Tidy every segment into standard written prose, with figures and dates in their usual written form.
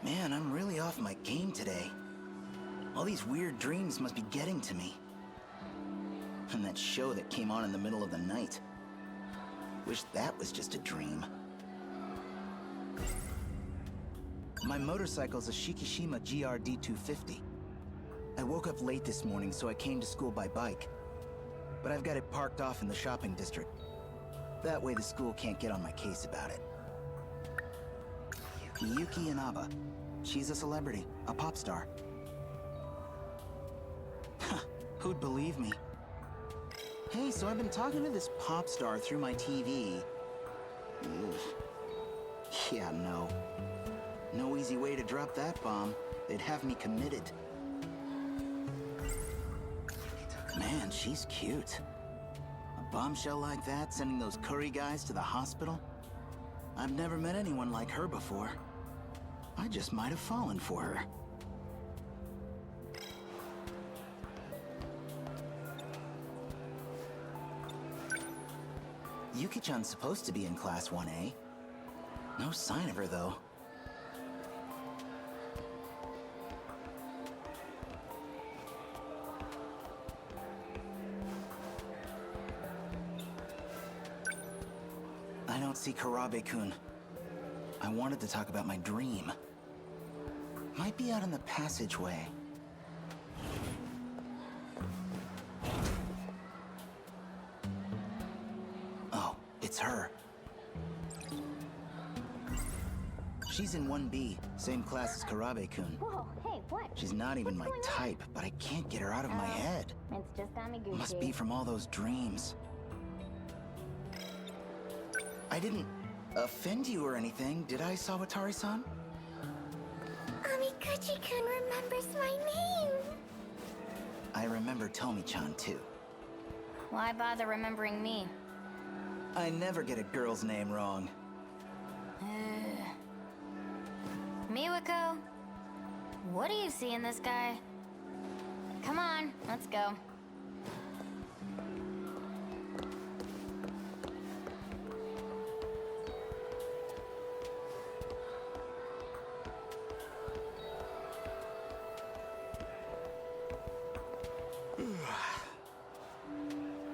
Man, I'm really off my game today. All these weird dreams must be getting to me. And that show that came on in the middle of the night. Wish that was just a dream. My motorcycle's a Shikishima GRD 250. I woke up late this morning, so I came to school by bike. But I've got it parked off in the shopping district. That way the school can't get on my case about it. Yuki Inaba. She's a celebrity, a pop star. Who'd believe me? Hey, so I've been talking to this pop star through my TV. Ugh. Yeah, no. No easy way to drop that bomb. They'd have me committed. Man, she's cute. A bombshell like that, sending those curry guys to the hospital? I've never met anyone like her before. I just might have fallen for her. Yuki-chan's supposed to be in Class 1A. No sign of her, though. I don't see Karabe-kun. I wanted to talk about my dream. Might be out in the passageway. Oh, it's her. She's in 1B, same class as Karabe-kun. Whoa, hey, what? She's not even my type, but I can't get her out of my head. It's just Amiguchi. Must be from all those dreams. I didn't offend you or anything, did I, Sawatari-san? Amiguchi-kun remembers my name. I remember Tomi-chan, too. Why bother remembering me? I never get a girl's name wrong. Miwako, what do you see in this guy? Come on, let's go.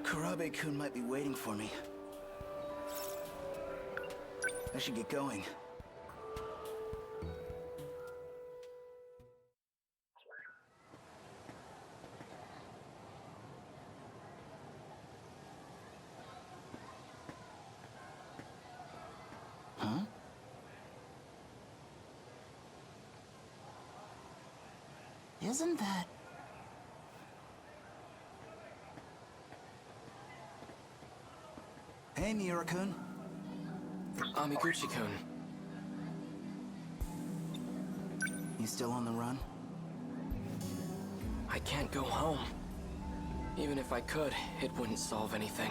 Karabe-kun might be waiting for me. I should get going. Huh? Isn't that... Hey, Miura-kun. Amiguchi-kun. You still on the run? I can't go home. Even if I could, it wouldn't solve anything.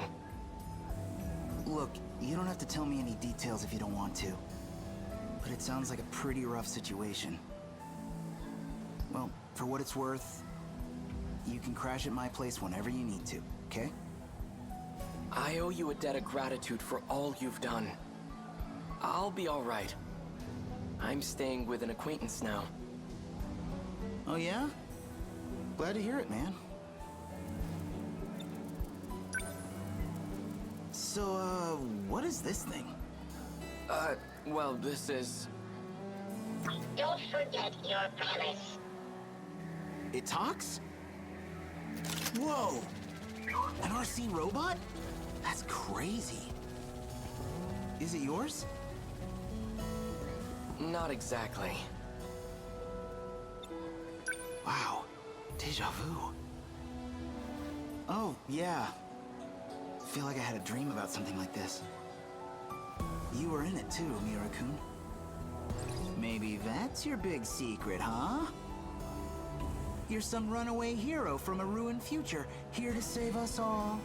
Look, you don't have to tell me any details if you don't want to. But it sounds like a pretty rough situation. Well, for what it's worth, you can crash at my place whenever you need to, okay? I owe you a debt of gratitude for all you've done. I'll be all right. I'm staying with an acquaintance now. Oh yeah? Glad to hear it, man. So, what is this thing? Well, this is... Don't forget your promise. It talks? Whoa! An RC robot? That's crazy. Is it yours? Not exactly. Wow. Deja vu. Oh, yeah. Feel like I had a dream about something like this. You were in it too, Miura-kun. Maybe that's your big secret, huh? You're some runaway hero from a ruined future, here to save us all.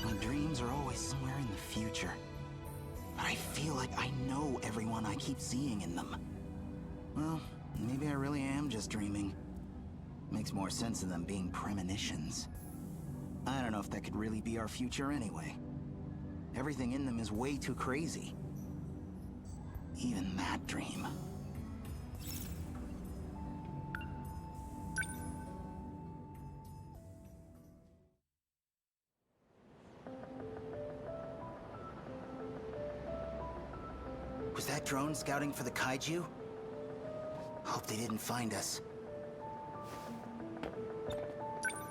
My dreams are always somewhere in the future. But I feel like I know everyone I keep seeing in them. Well, maybe I really am just dreaming. Makes more sense than them being premonitions. I don't know if that could really be our future anyway. Everything in them is way too crazy. Even that dream. Was that drone scouting for the kaiju? Hope they didn't find us.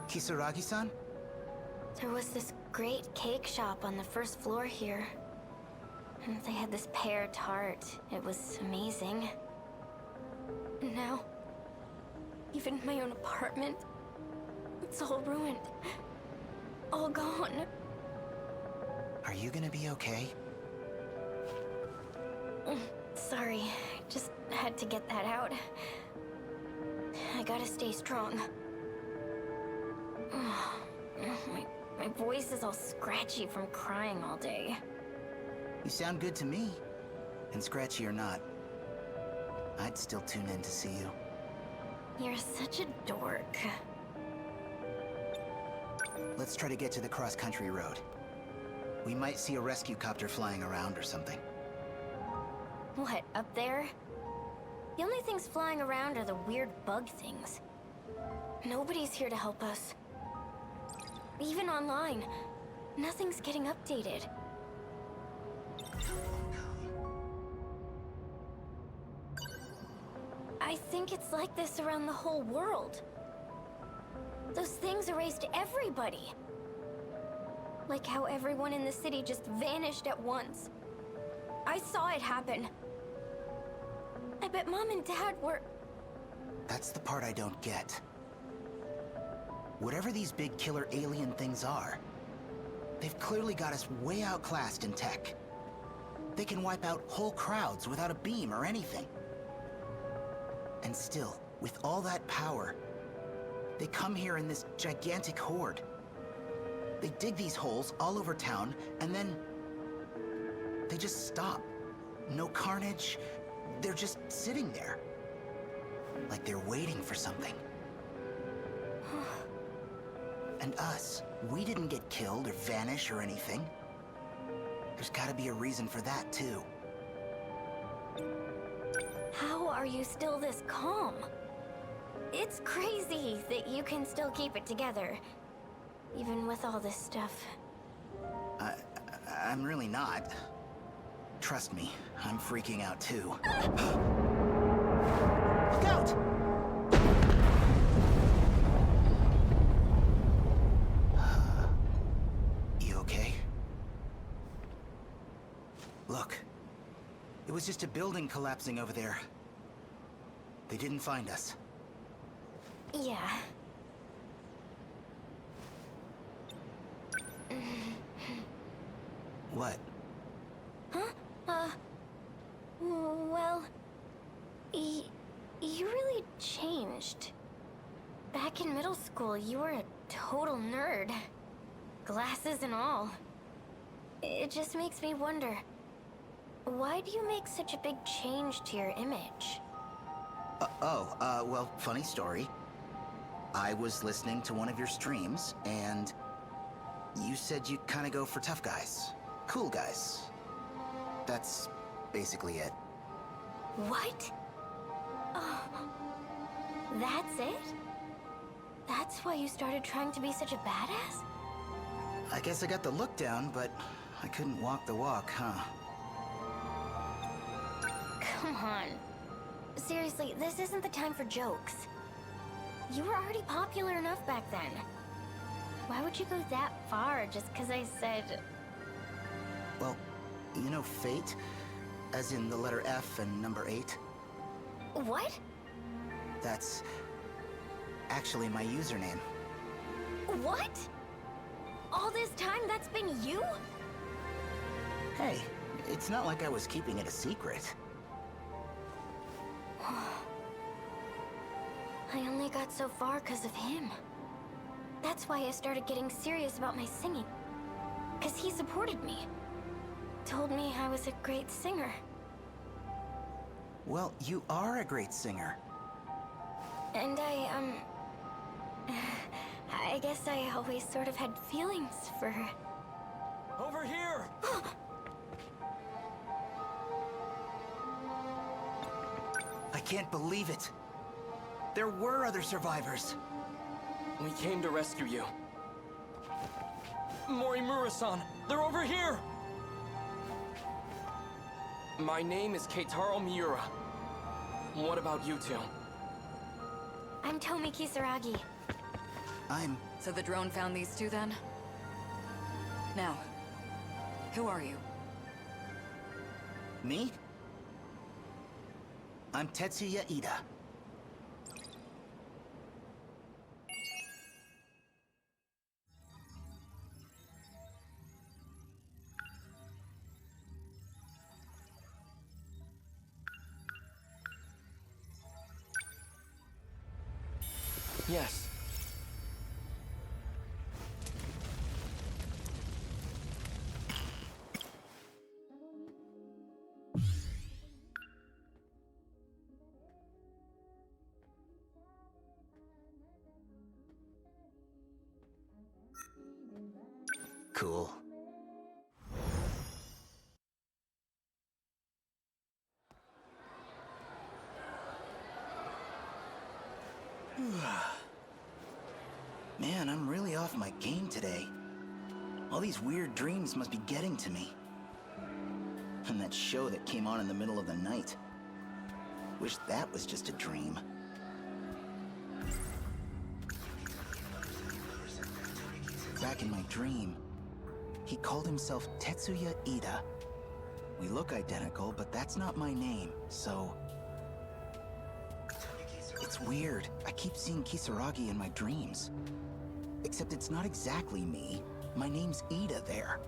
Kisaragi-san? There was this great cake shop on the first floor here. And they had this pear tart. It was amazing. And now, even my own apartment, it's all ruined. All gone. Are you gonna be okay? Sorry, just had to get that out. I gotta stay strong. My voice is all scratchy from crying all day. You sound good to me. And scratchy or not, I'd still tune in to see you. You're such a dork. Let's try to get to the cross-country road. We might see a rescue copter flying around or something. What, up there? The only things flying around are the weird bug things. Nobody's here to help us. Even online, nothing's getting updated. I think it's like this around the whole world. Those things erased everybody. Like how everyone in the city just vanished at once. I saw it happen. I bet Mom and Dad were... That's the part I don't get. Whatever these big killer alien things are, they've clearly got us way outclassed in tech. They can wipe out whole crowds without a beam or anything. And still, with all that power, they come here in this gigantic horde. They dig these holes all over town, and then they just stop. No carnage. They're just sitting there. Like they're waiting for something. And us, we didn't get killed or vanish or anything. There's gotta be a reason for that, too. How are you still this calm? It's crazy that you can still keep it together, even with all this stuff. I'm really not. Trust me, I'm freaking out too. Look out! You okay? Look, it was just a building collapsing over there. They didn't find us. Yeah. What? Huh? Well, you really changed. Back in middle school, you were a total nerd. Glasses and all. It just makes me wonder, why do you make such a big change to your image? Well, funny story. I was listening to one of your streams, and you said you kind of go for tough guys. Cool guys. That's basically it. What? Oh, that's it? That's why you started trying to be such a badass? I guess I got the look down, but I couldn't walk the walk, huh? Come on. Seriously, this isn't the time for jokes. You were already popular enough back then. Why would you go that far just because I said... Well, you know fate? As in the letter F and number 8? What? That's actually my username. What? All this time that's been you? Hey, it's not like I was keeping it a secret. I only got so far because of him. That's why I started getting serious about my singing. Because he supported me. Told me I was a great singer. Well, you are a great singer. And I I guess I always sort of had feelings for her. Over here! I can't believe it. There were other survivors. We came to rescue you. Morimura-san, they're over here! My name is Keitaro Miura. What about you two? I'm Tomi Kisaragi. So the drone found these two then? Now, who are you? Me? I'm Tetsuya Ida. Yes. Cool. Man, I'm really off my game today. All these weird dreams must be getting to me. And that show that came on in the middle of the night. Wish that was just a dream. Back in my dream, he called himself Tetsuya Ida. We look identical, but that's not my name, so... It's weird. I keep seeing Kisaragi in my dreams. Except it's not exactly me. My name's Ida there.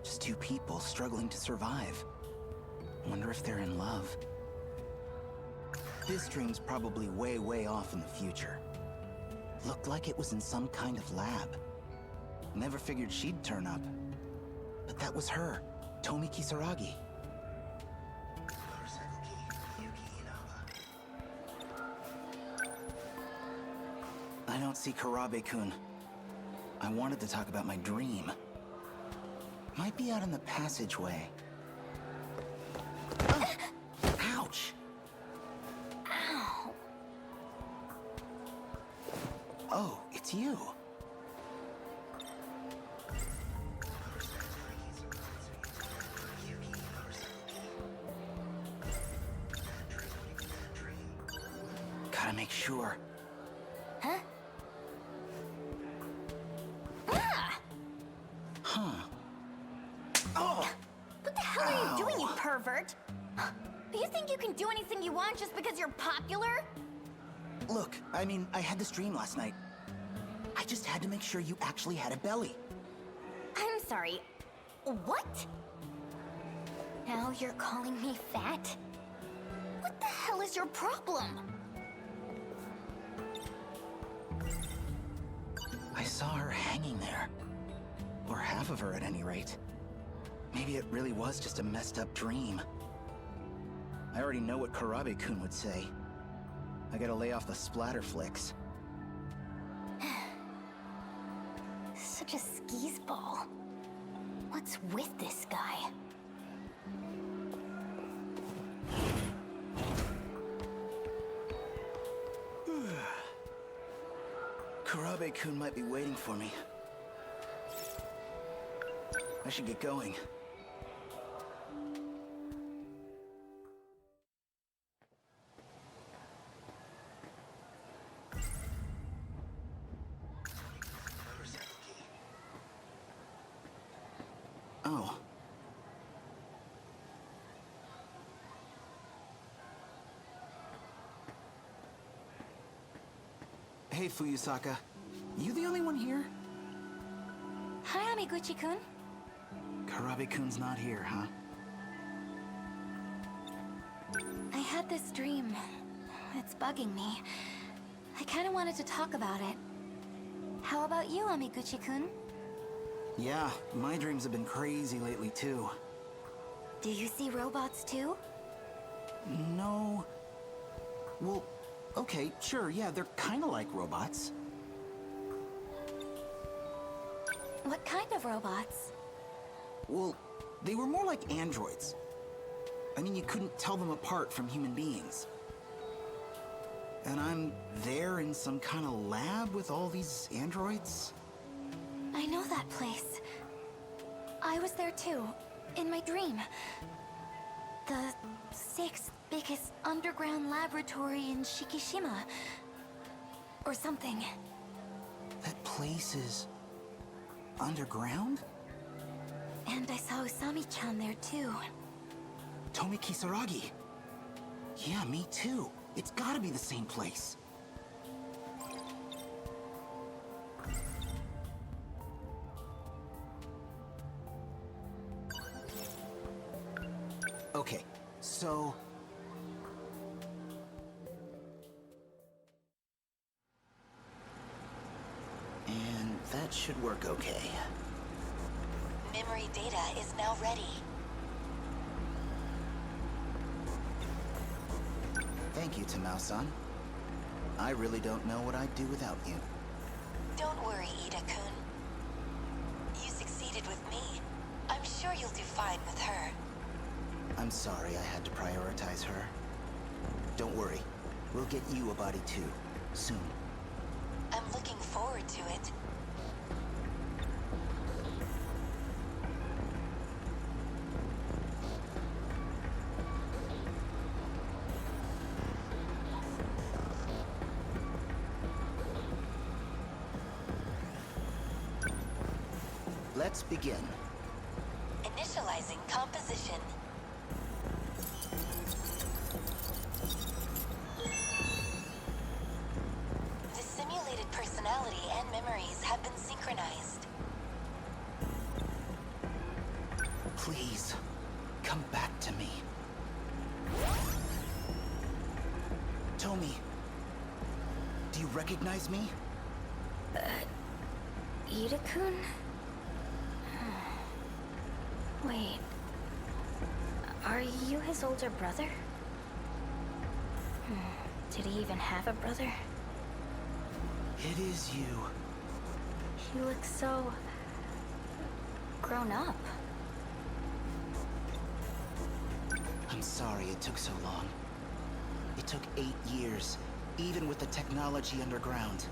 Just two people struggling to survive. Wonder if they're in love. This dream's probably way, way off in the future. Looked like it was in some kind of lab. Never figured she'd turn up. But that was her, Tomi Kisaragi. I don't see Karabe-kun. I wanted to talk about my dream. Might be out in the passageway. Ah! Ouch! Ow. Oh, it's you. Gotta make sure. Huh? Ah! Huh. Oh! What the hell are Ow. you doing, you pervert? Do you think you can do anything you want just because you're popular? Look, I mean, I had this dream last night. I just had to make sure you actually had a belly. I'm sorry. What? Now you're calling me fat? What the hell is your problem? I saw her hanging there. Or half of her at any rate. Maybe it really was just a messed up dream. I already know what Karabe-kun would say. I gotta lay off the splatter flicks. Such a skis ball. What's with this guy? Karabe-kun might be waiting for me. I should get going. Oh. Hey, Fuyusaka. You the only one here? Hi, Amiguchi-kun. Karabe-kun's not here, huh? I had this dream. It's bugging me. I kinda wanted to talk about it. How about you, Amiguchi-kun? Yeah, my dreams have been crazy lately, too. Do you see robots too? No. Well, okay, sure, yeah, they're kinda like robots. What kind of robots? Well, they were more like androids. I mean, you couldn't tell them apart from human beings. And I'm there in some kind of lab with all these androids? I know that place. I was there too, in my dream. The sixth biggest underground laboratory in Shikishima. Or something. That place is underground? And I saw Usami-chan there too. Tomi Kisaragi. Yeah, me too. It's gotta be the same place. Okay, so... And that should work okay. Memory data is now ready. Thank you, Tamao-san. I really don't know what I'd do without you. Don't worry, Ida-kun. You succeeded with me. I'm sure you'll do fine with her. I'm sorry I had to prioritize her. Don't worry. We'll get you a body too, soon. I'm looking forward to it. Let's begin. Initializing composition. The simulated personality and memories have been synchronized. Please, come back to me. Tomi, do you recognize me? Ida-kun? Wait. Are you his older brother? Did he even have a brother? It is you. You look so... grown up. I'm sorry it took so long. It took 8 years, even with the technology underground.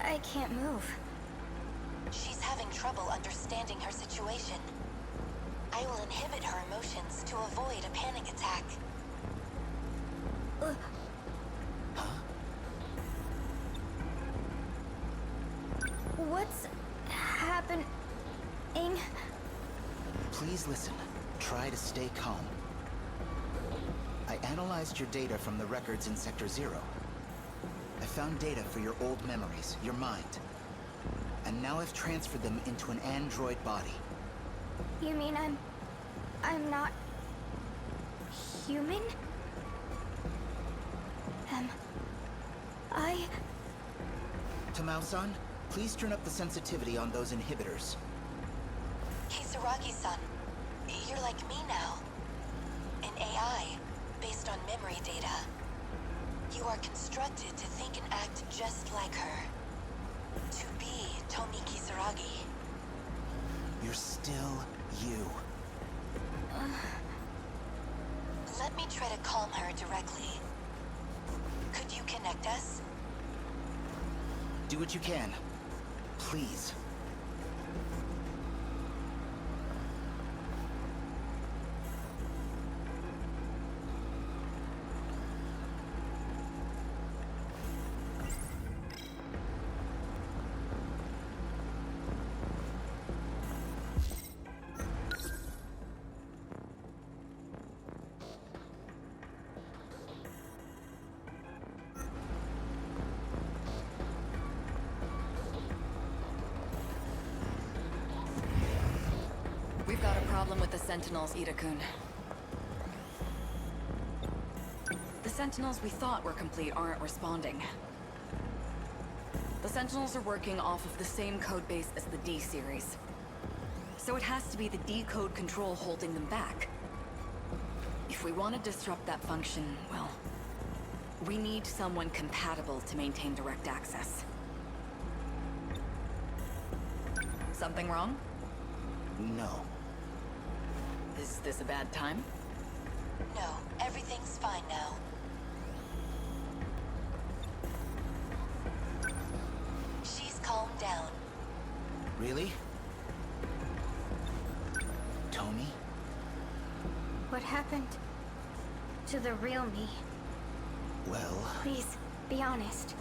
I can't move. She's having trouble understanding her situation. I will inhibit her emotions to avoid a panic attack. What's happening? Please listen. Try to stay calm. I analyzed your data from the records in Sector 0. I found data for your old memories, your mind. And now I've transferred them into an android body. You mean I'm not... human? I... Tamao-san, please turn up the sensitivity on those inhibitors. Kisaragi-san, you're like me now. An AI, based on memory data. You are constructed to think and act just like her. To be Tomi Kisaragi. You're still you. Let me try to calm her directly. Could you connect us? Do what you can. Please. We've got a problem with the Sentinels, Ida-kun. The Sentinels we thought were complete aren't responding. The Sentinels are working off of the same codebase as the D-series. So it has to be the D-code control holding them back. If we want to disrupt that function, well, we need someone compatible to maintain direct access. Something wrong? No. Is this a bad time? No, everything's fine now. She's calmed down. Really? Tommy? What happened to the real me? Well... Please, be honest.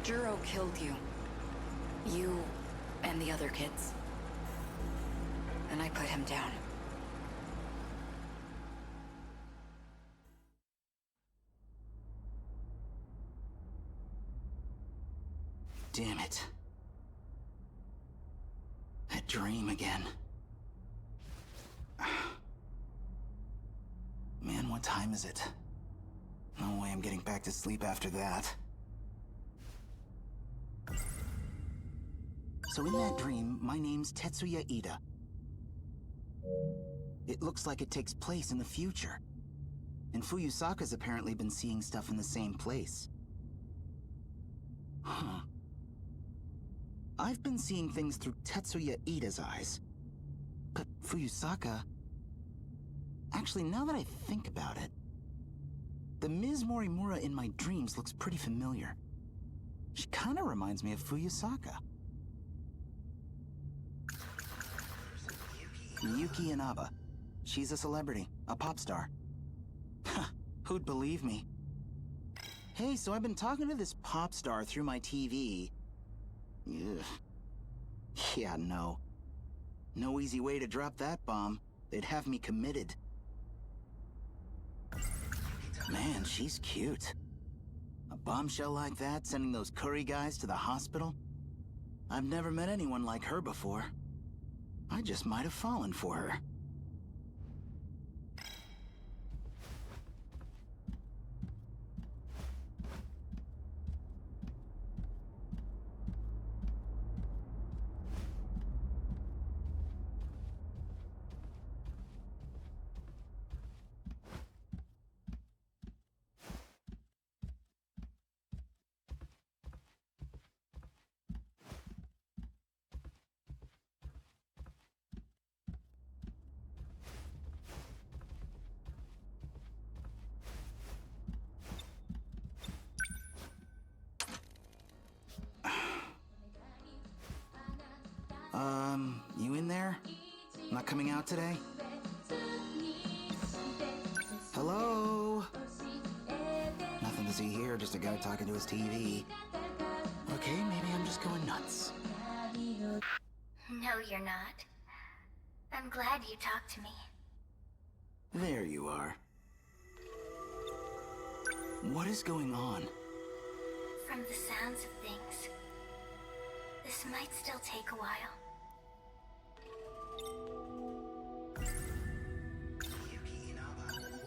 Juro killed you. You and the other kids. And I put him down. Damn it. That dream again. Man, what time is it? No way I'm getting back to sleep after that. So in that dream, my name's Tetsuya Ida. It looks like it takes place in the future. And Fuyusaka's apparently been seeing stuff in the same place. Huh. I've been seeing things through Tetsuya Ida's eyes. But Fuyusaka... Actually, now that I think about it, the Ms. Morimura in my dreams looks pretty familiar. She kinda reminds me of Fuyusaka. Miyuki Inaba. She's a celebrity, a pop star. Who'd believe me? Hey, so I've been talking to this pop star through my TV. Ugh. Yeah, no. No easy way to drop that bomb. They'd have me committed. Man, she's cute. A bombshell like that, sending those curry guys to the hospital? I've never met anyone like her before. I just might have fallen for her. You in there? Not coming out today? Hello? Nothing to see here, just a guy talking to his TV. Okay, maybe I'm just going nuts. No, you're not. I'm glad you talked to me. There you are. What is going on? From the sounds of things, this might still take a while.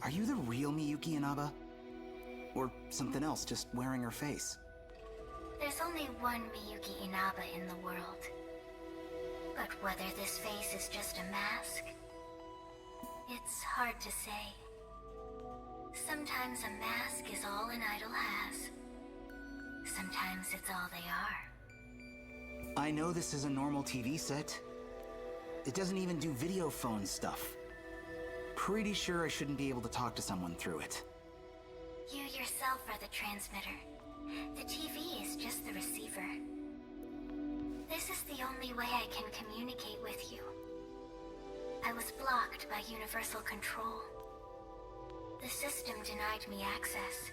Are you the real Miyuki Inaba? Or something else, just wearing her face? There's only one Miyuki Inaba in the world. But whether this face is just a mask, it's hard to say. Sometimes a mask is all an idol has. Sometimes it's all they are. I know this is a normal TV set. It doesn't even do video phone stuff. Pretty sure I shouldn't be able to talk to someone through it. You yourself are the transmitter. The TV is just the receiver. This is the only way I can communicate with you. I was blocked by Universal Control. The system denied me access.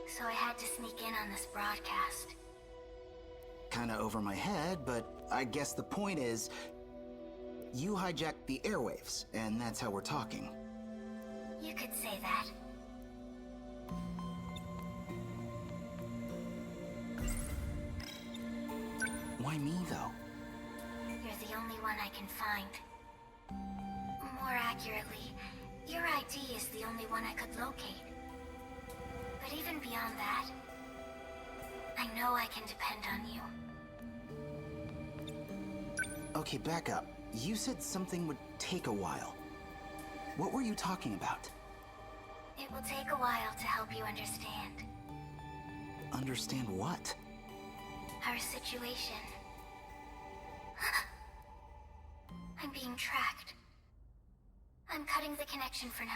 So I had to sneak in on this broadcast. Kinda over my head, but I guess the point is, you hijacked the airwaves, and that's how we're talking. You could say that. Why me, though? You're the only one I can find. More accurately, your ID is the only one I could locate. But even beyond that, I know I can depend on you. Okay, back up. You said something would take a while. What were you talking about? It will take a while to help you understand. Understand what? Our situation. I'm being tracked. I'm cutting the connection for now.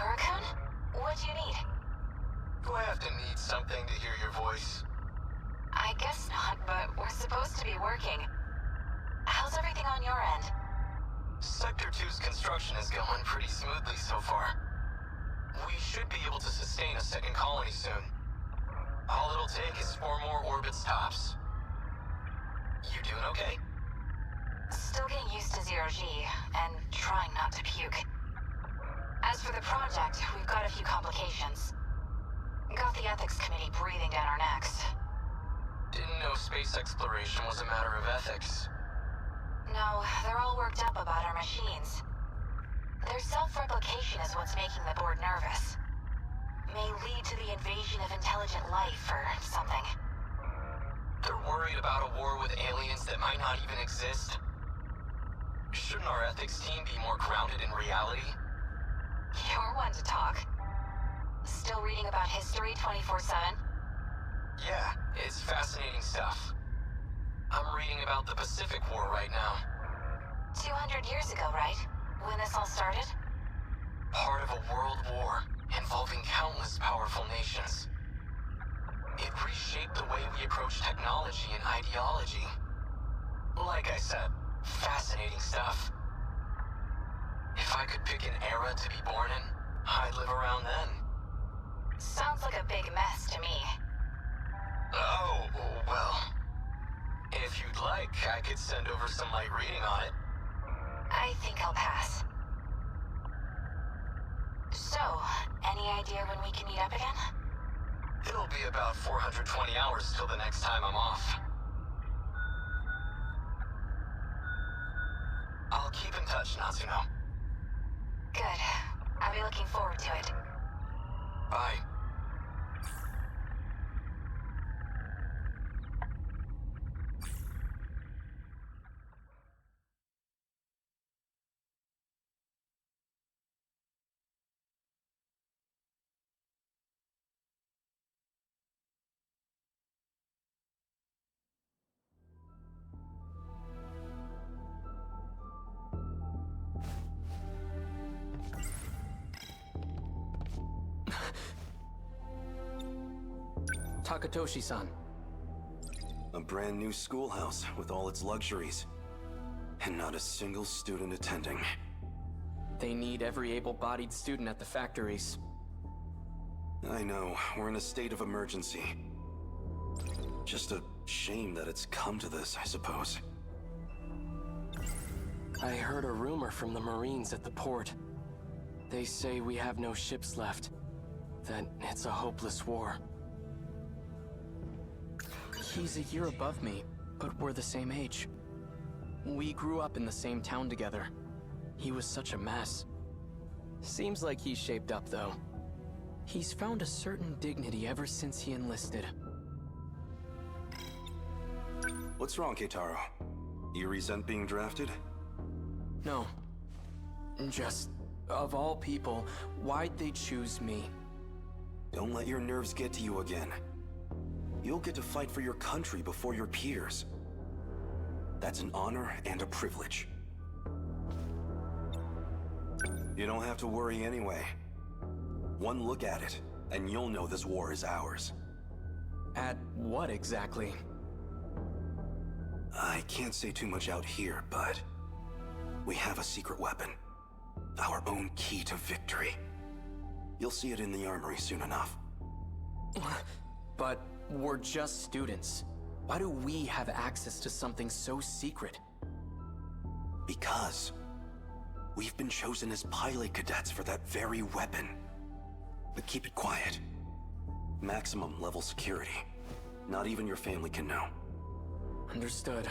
Miura-kun? What do you need? Do I have to need something to hear your voice? I guess not, but we're supposed to be working. How's everything on your end? Sector 2's construction is going pretty smoothly so far. We should be able to sustain a second colony soon. All it'll take is 4 more orbits tops. You doing okay? Still getting used to zero-G, and trying not to puke. As for the project, we've got a few complications. Got the ethics committee breathing down our necks. Didn't know space exploration was a matter of ethics. No, they're all worked up about our machines. Their self-replication is what's making the board nervous. May lead to the invasion of intelligent life or something. They're worried about a war with aliens that might not even exist. Shouldn't our ethics team be more grounded in reality? You're one to talk. Still reading about history 24/7? Yeah, it's fascinating stuff. I'm reading about the Pacific War right now. 200 years ago, right? When this all started? Part of a world war involving countless powerful nations. It reshaped the way we approach technology and ideology. Like I said, fascinating stuff. If I could pick an era to be born in, I'd live around then. Sounds like a big mess to me. Oh, well. If you'd like, I could send over some light reading on it. I think I'll pass. So, any idea when we can meet up again? It'll be about 420 hours till the next time I'm off. I'll keep in touch, Natsuno. Good. I'll be looking forward to it. Bye. Takatoshi-san. A brand new schoolhouse with all its luxuries. And not a single student attending. They need every able-bodied student at the factories. I know, we're in a state of emergency. Just a shame that it's come to this, I suppose. I heard a rumor from the Marines at the port. They say we have no ships left. That it's a hopeless war. He's a year above me, but we're the same age. We grew up in the same town together. He was such a mess. Seems like he's shaped up, though. He's found a certain dignity ever since he enlisted. What's wrong, Keitaro? You resent being drafted? No. Just, of all people, why'd they choose me? Don't let your nerves get to you again. You'll get to fight for your country before your peers. That's an honor and a privilege. You don't have to worry anyway. One look at it, and you'll know this war is ours. At what exactly? I can't say too much out here, but we have a secret weapon. Our own key to victory. You'll see it in the armory soon enough. But we're just students. Why do we have access to something so secret? Because we've been chosen as pilot cadets for that very weapon. But keep it quiet. Maximum level security. Not even your family can know. Understood.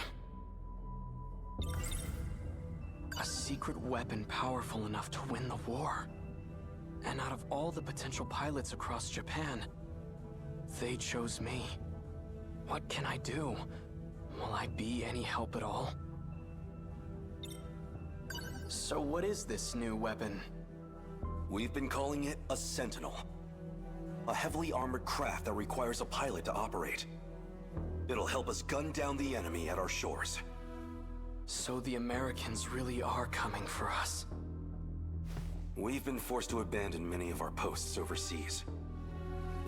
A secret weapon powerful enough to win the war. And out of all the potential pilots across Japan, they chose me. What can I do? Will I be any help at all? So what is this new weapon? We've been calling it a Sentinel. A heavily armored craft that requires a pilot to operate. It'll help us gun down the enemy at our shores. So the Americans really are coming for us. We've been forced to abandon many of our posts overseas.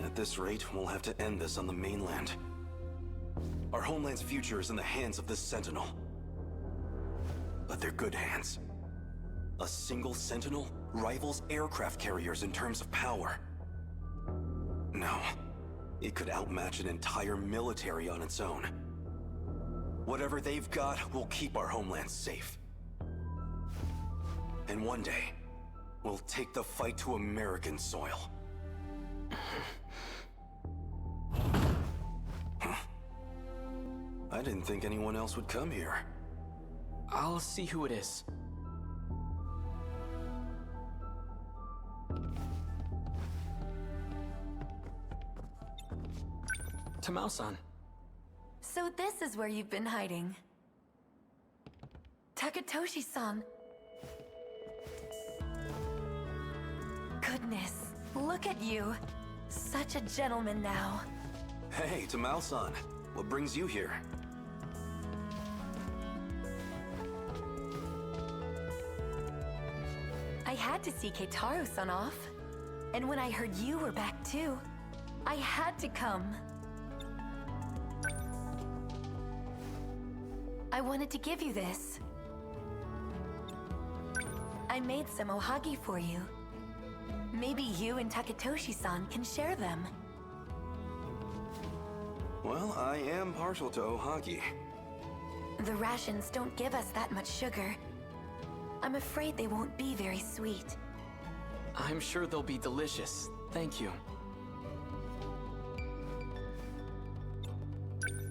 At this rate, we'll have to end this on the mainland. Our homeland's future is in the hands of this Sentinel. But they're good hands. A single Sentinel rivals aircraft carriers in terms of power. No, it could outmatch an entire military on its own. Whatever they've got will keep our homeland safe. And one day, we'll take the fight to American soil. I didn't think anyone else would come here. I'll see who it is. Tamao-san. So this is where you've been hiding. Takatoshi-san. Goodness, look at you. Such a gentleman now. Hey, Tamao-san. What brings you here? I had to see Keitaro-san off. And when I heard you were back too, I had to come. I wanted to give you this. I made some ohagi for you. Maybe you and Takatoshi-san can share them. Well, I am partial to ohagi. The rations don't give us that much sugar. I'm afraid they won't be very sweet. I'm sure they'll be delicious. Thank you.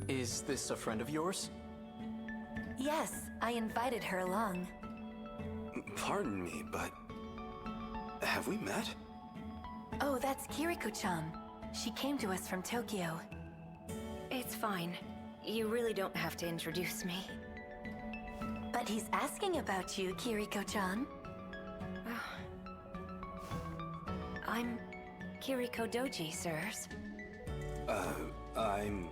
Is this a friend of yours? Yes, I invited her along. Pardon me, but... have we met? Oh, that's Kiriko-chan. She came to us from Tokyo. It's fine. You really don't have to introduce me. But he's asking about you, Kiriko-chan. I'm Kiriko Doji, sirs. I'm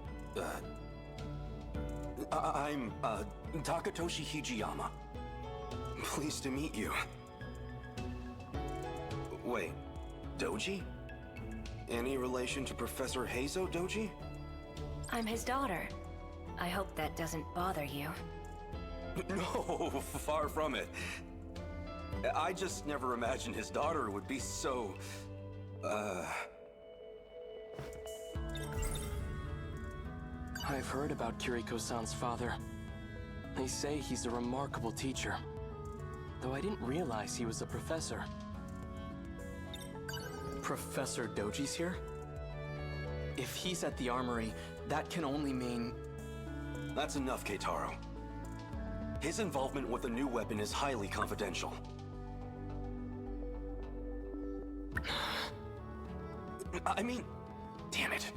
Takatoshi Hijiyama. Pleased to meet you. Wait, Doji? Any relation to Professor Heizo Doji? I'm his daughter. I hope that doesn't bother you. No, far from it. I just never imagined his daughter would be so... I've heard about Kiriko-san's father. They say he's a remarkable teacher. Though I didn't realize he was a professor. Professor Doji's here? If he's at the armory, that can only mean... That's enough, Keitaro. His involvement with the new weapon is highly confidential. I mean, damn it.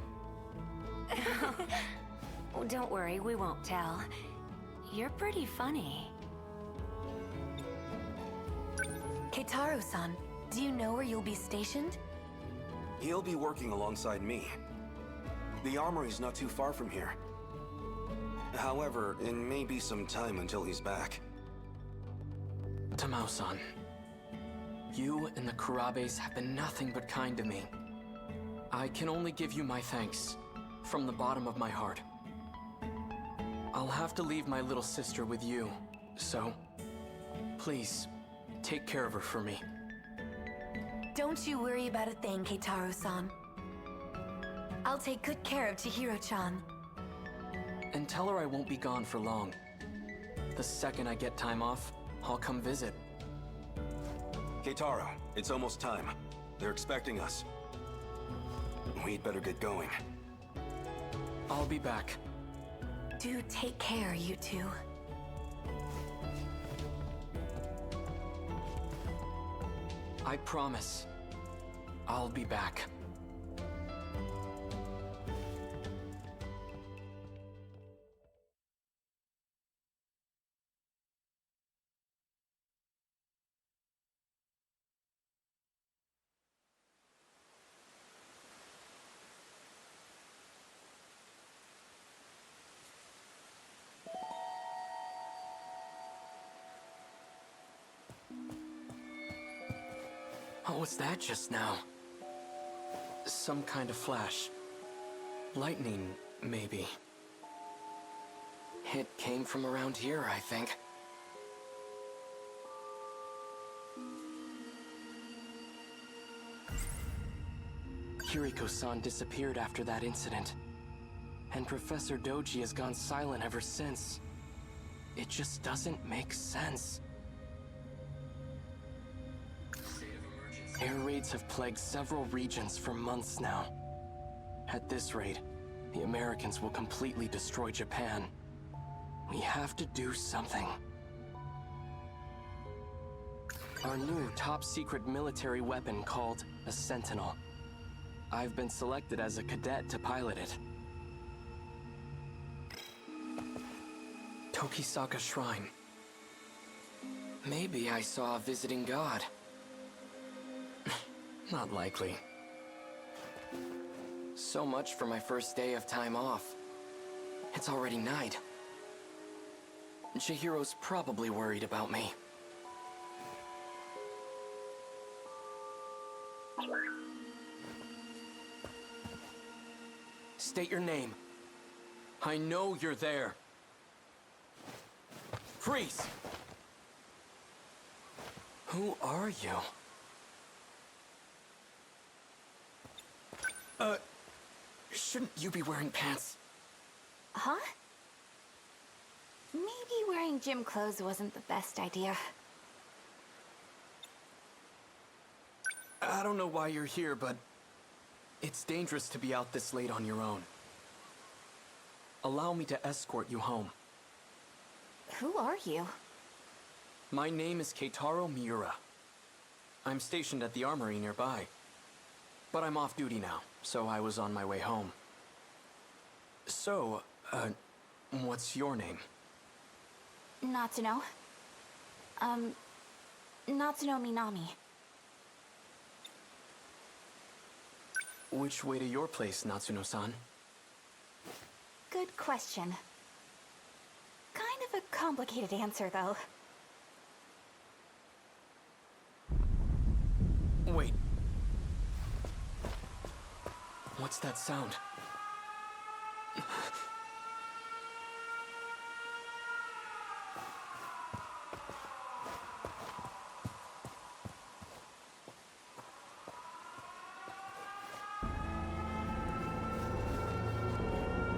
Oh, don't worry, we won't tell. You're pretty funny. Keitaro-san, do you know where you'll be stationed? He'll be working alongside me. The armory's not too far from here. However, it may be some time until he's back. Tamao-san, you and the Kurabes have been nothing but kind to me. I can only give you my thanks, from the bottom of my heart. I'll have to leave my little sister with you, so please, Take care of her for me. Don't you worry about a thing, Keitaro-san. I'll take good care of Chihiro-chan. And tell her I won't be gone for long. The second I get time off, I'll come visit. Keitaro, it's almost time. They're expecting us. We'd better get going. I'll be back. Do take care, you two. I promise. I'll be back. What was that just now? Some kind of flash. Lightning, maybe. It came from around here, I think. Kiriko-san disappeared after that incident. And Professor Doji has gone silent ever since. It just doesn't make sense. Air raids have plagued several regions for months now. At this rate, the Americans will completely destroy Japan. We have to do something. Our new top-secret military weapon called a Sentinel. I've been selected as a cadet to pilot it. Tokisaka Shrine. Maybe I saw a visiting god. Not likely. So much for my first day of time off. It's already night. Chihiro's probably worried about me. State your name. I know you're there. Freeze! Who are you? Shouldn't you be wearing pants? Huh? Maybe wearing gym clothes wasn't the best idea. I don't know why you're here, but it's dangerous to be out this late on your own. Allow me to escort you home. Who are you? My name is Keitaro Miura. I'm stationed at the armory nearby. But I'm off duty now, so I was on my way home. So, what's your name? Natsuno. Natsuno Minami. Which way to your place, Natsuno-san? Good question. Kind of a complicated answer, though. Wait. What's that sound?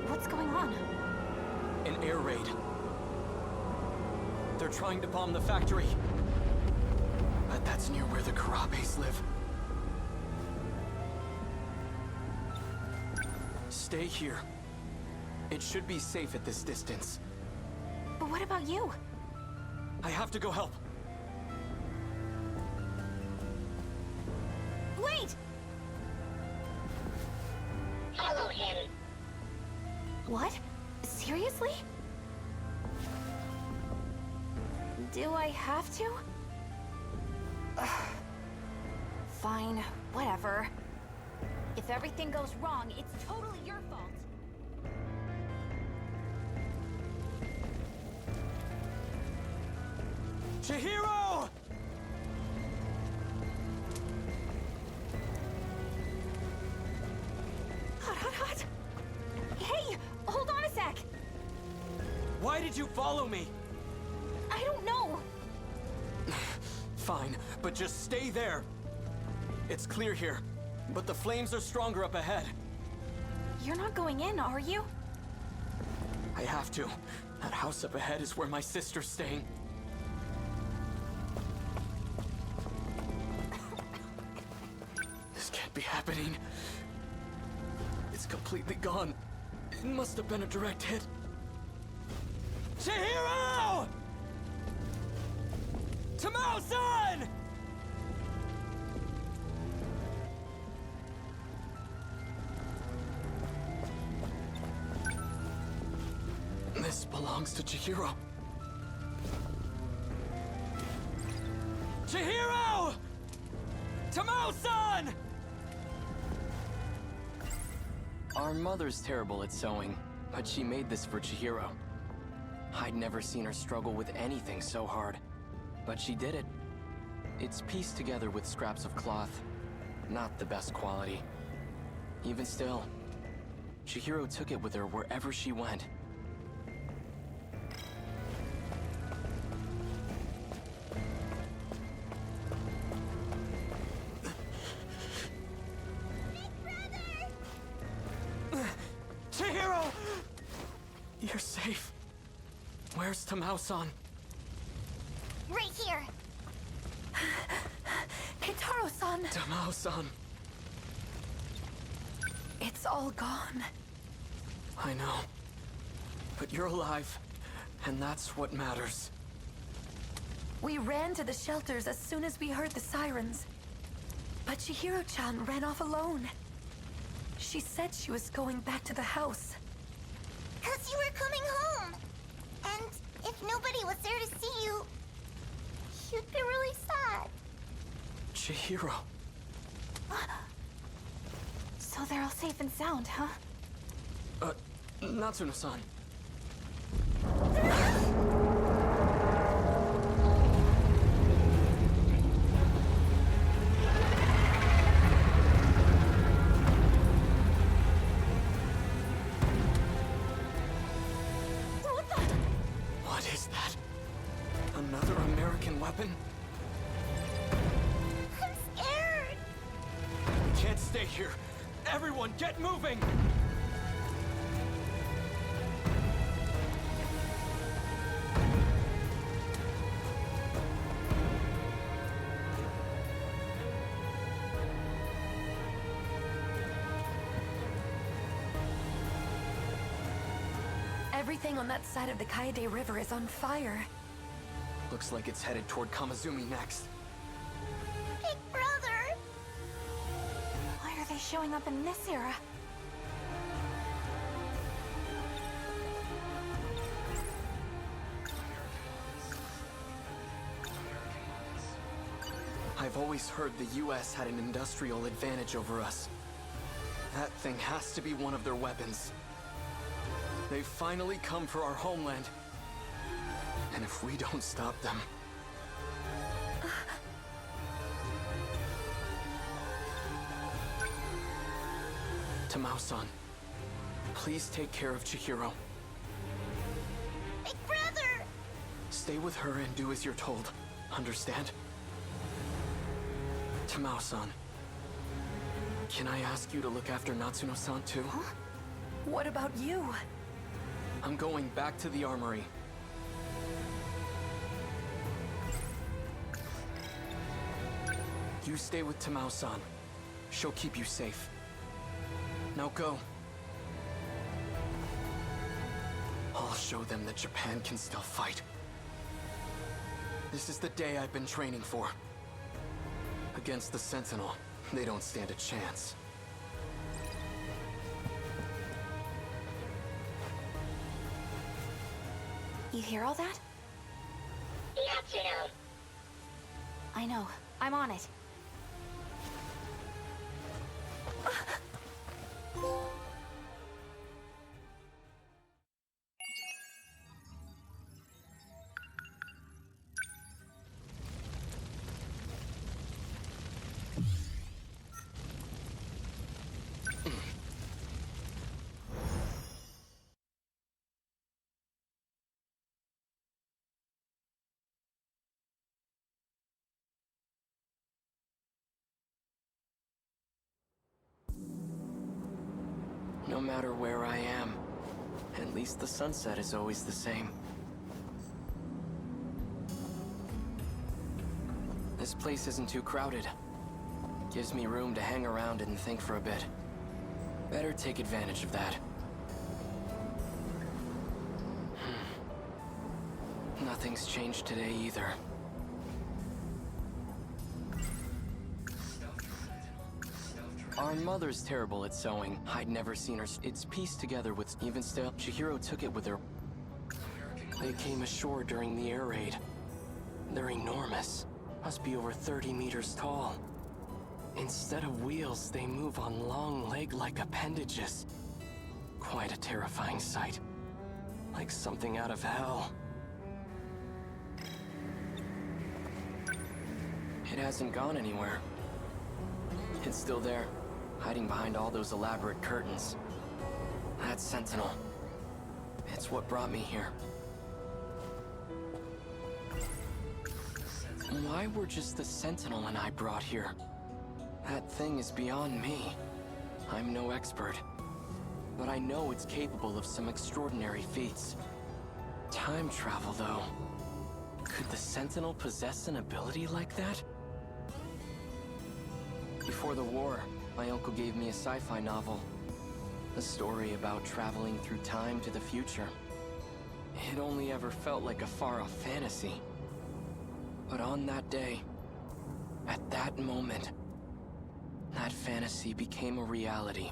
What's going on? An air raid. They're trying to bomb the factory. But that's near where the Karabes live. Stay here. It should be safe at this distance. But what about you? I have to go help. Wait! Follow him. What? Seriously? Do I have to? Ugh. Fine, whatever. If everything goes wrong, it's totally your fault. Chihiro! Hot. Hey, hold on a sec. Why did you follow me? I don't know. fine, but just stay there. It's clear here, but the flames are stronger up ahead. You're not going in, are you? I have to. That house up ahead is where my sister's staying. This can't be happening. It's completely gone. It must have been a direct hit. Chihiro! Tamao-san! This belongs to Chihiro. Chihiro! Tamao-san! Our mother's terrible at sewing, but she made this for Chihiro. I'd never seen her struggle with anything so hard, but she did it. It's pieced together with scraps of cloth, not the best quality. Even still, Chihiro took it with her wherever she went. Chihiro! You're safe. Where's Tamao-san? Right here. Keitaro-san! Tamao-san. It's all gone. I know. But you're alive, and that's what matters. We ran to the shelters as soon as we heard the sirens. But Chihiro-chan ran off alone. She said she was going back to the house. 'Cause you were coming home. And if nobody was there to see you, you'd be really sad. Chihiro. So they're all safe and sound, huh? Natsuno-san. What is that? Another American weapon? I'm scared. We can't stay here. Everyone, get moving! Everything on that side of the Kaede River is on fire. Looks like it's headed toward Kamizumi next. Big brother. Why are they showing up in this era? I've always heard the US had an industrial advantage over us. That thing has to be one of their weapons. They've finally come for our homeland. And if we don't stop them... Tamao-san, please take care of Chihiro. Big brother. Stay with her and do as you're told. Understand? Tamao-san, can I ask you to look after Natsuno-san too? What about you? I'm going back to the armory. You stay with Tamao-san. She'll keep you safe. Now go. I'll show them that Japan can still fight. This is the day I've been training for. Against the Sentinel, they don't stand a chance. You hear all that? Natsuno. I know. I'm on it. matter where I am, at least the sunset is always the same. This place isn't too crowded. Gives me room to hang around and think for a bit. Better take advantage of that. Nothing's changed today either. Our mother's terrible at sewing. I'd never seen her. It's pieced together with even still. Chihiro took it with her. They came ashore during the air raid. They're enormous. Must be over 30 meters tall. Instead of wheels, they move on long leg-like appendages. Quite a terrifying sight. Like something out of hell. It hasn't gone anywhere. It's still there, hiding behind all those elaborate curtains. That Sentinel. It's what brought me here. Why were just the Sentinel and I brought here? That thing is beyond me. I'm no expert. But I know it's capable of some extraordinary feats. Time travel, though. Could the Sentinel possess an ability like that? Before the war, my uncle gave me a sci-fi novel. A story about traveling through time to the future. It only ever felt like a far-off fantasy. But on that day, at that moment, that fantasy became a reality.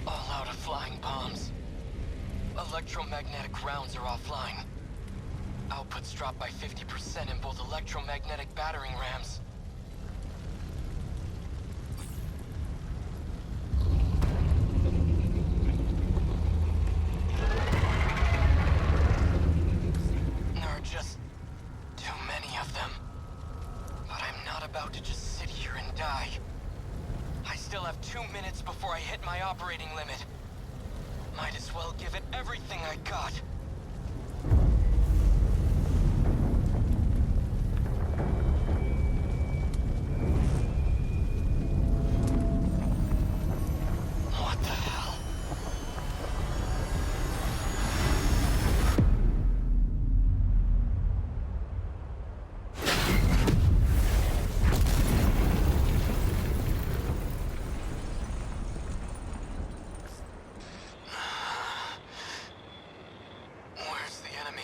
All out of flying bombs. Electromagnetic rounds are offline. Outputs dropped by 50% in both electromagnetic battering rams. There are just too many of them. But I'm not about to just sit here and die. I still have 2 minutes before I hit my operating limit. Might as well give it everything I got. What the hell? Where's the enemy?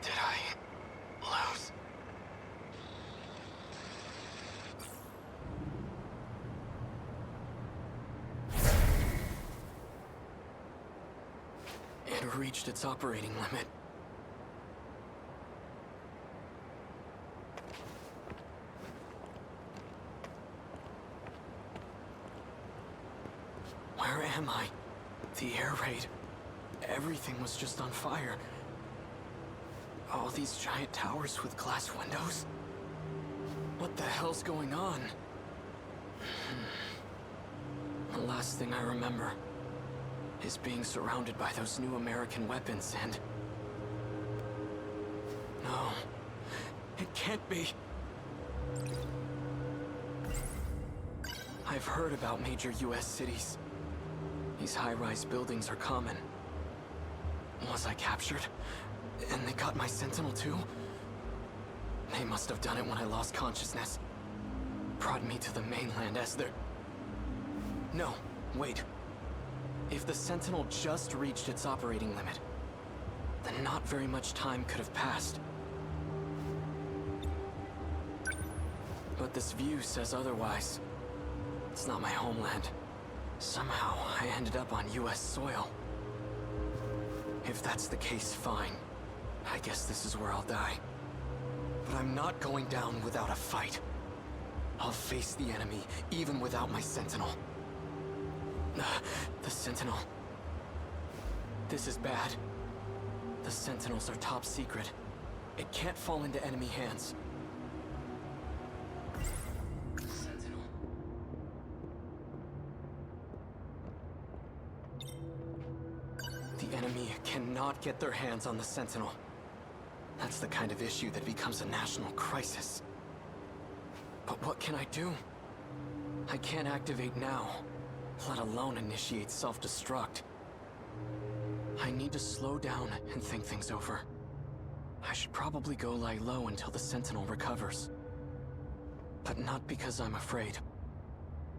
Did I lose? It reached its operating limit. Where am I? The air raid. Everything was just on fire. All these giant towers with glass windows? What the hell's going on? The last thing I remember is being surrounded by those new American weapons and... No, it can't be. I've heard about major US cities. These high-rise buildings are common. Was I captured? And they got my Sentinel too? They must have done it when I lost consciousness. Brought me to the mainland as their... No, wait. If the Sentinel just reached its operating limit, then not very much time could have passed. But this view says otherwise. It's not my homeland. Somehow, I ended up on US soil. If that's the case, fine. I guess this is where I'll die. But I'm not going down without a fight. I'll face the enemy, even without my Sentinel. The Sentinel. This is bad. The Sentinels are top secret. It can't fall into enemy hands. Sentinel. not get their hands on the Sentinel. That's the kind of issue that becomes a national crisis. But what can I do? I can't activate now, let alone initiate self-destruct. I need to slow down and think things over. I should probably go lie low until the Sentinel recovers. But not because I'm afraid.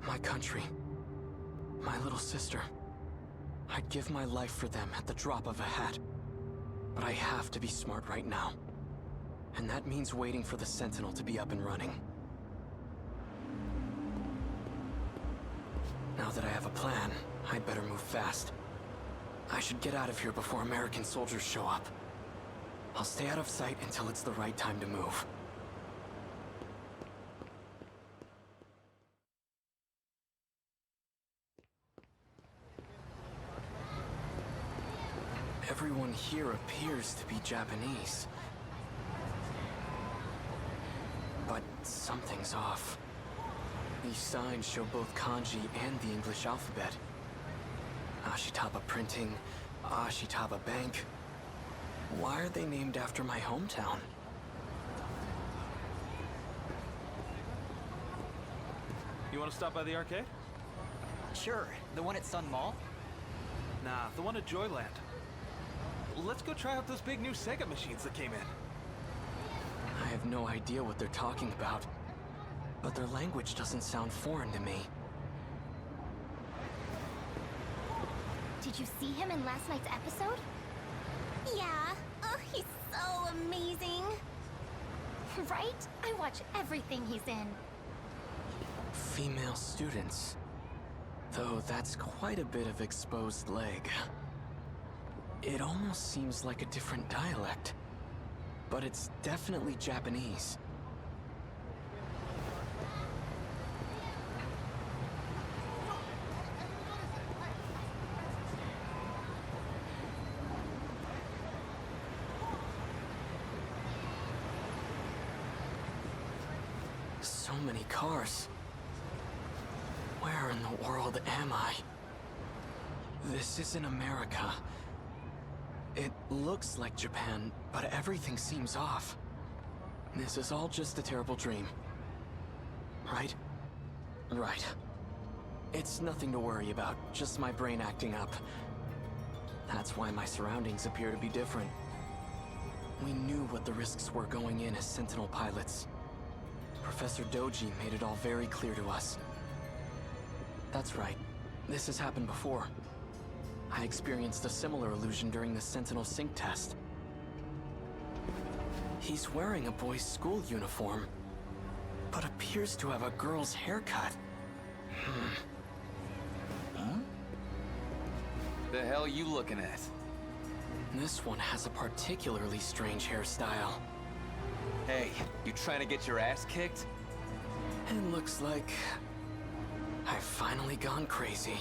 My country, my little sister. I'd give my life for them at the drop of a hat. But I have to be smart right now. And that means waiting for the Sentinel to be up and running. Now that I have a plan, I'd better move fast. I should get out of here before American soldiers show up. I'll stay out of sight until it's the right time to move. Everyone here appears to be Japanese. But something's off. These signs show both kanji and the English alphabet. Ashitaba Printing, Ashitaba Bank. Why are they named after my hometown? You want to stop by the arcade? Sure. The one at Sun Mall? Nah, the one at Joyland. Let's go try out those big new Sega machines that came in. I have no idea what they're talking about, but their language doesn't sound foreign to me. Did you see him in last night's episode? Yeah. Oh, he's so amazing. Right? I watch everything he's in. Female students. Though that's quite a bit of exposed leg. It almost seems like a different dialect, but it's definitely Japanese. So many cars. Where in the world am I? This isn't America. It looks like Japan, but everything seems off. This is all just a terrible dream. Right? Right. It's nothing to worry about, just my brain acting up. That's why my surroundings appear to be different. We knew what the risks were going in as Sentinel pilots. Professor Doji made it all very clear to us. That's right. This has happened before. I experienced a similar illusion during the Sentinel sync test. He's wearing a boy's school uniform, but appears to have a girl's haircut. The hell you looking at? This one has a particularly strange hairstyle. Hey, you trying to get your ass kicked? It looks like I've finally gone crazy.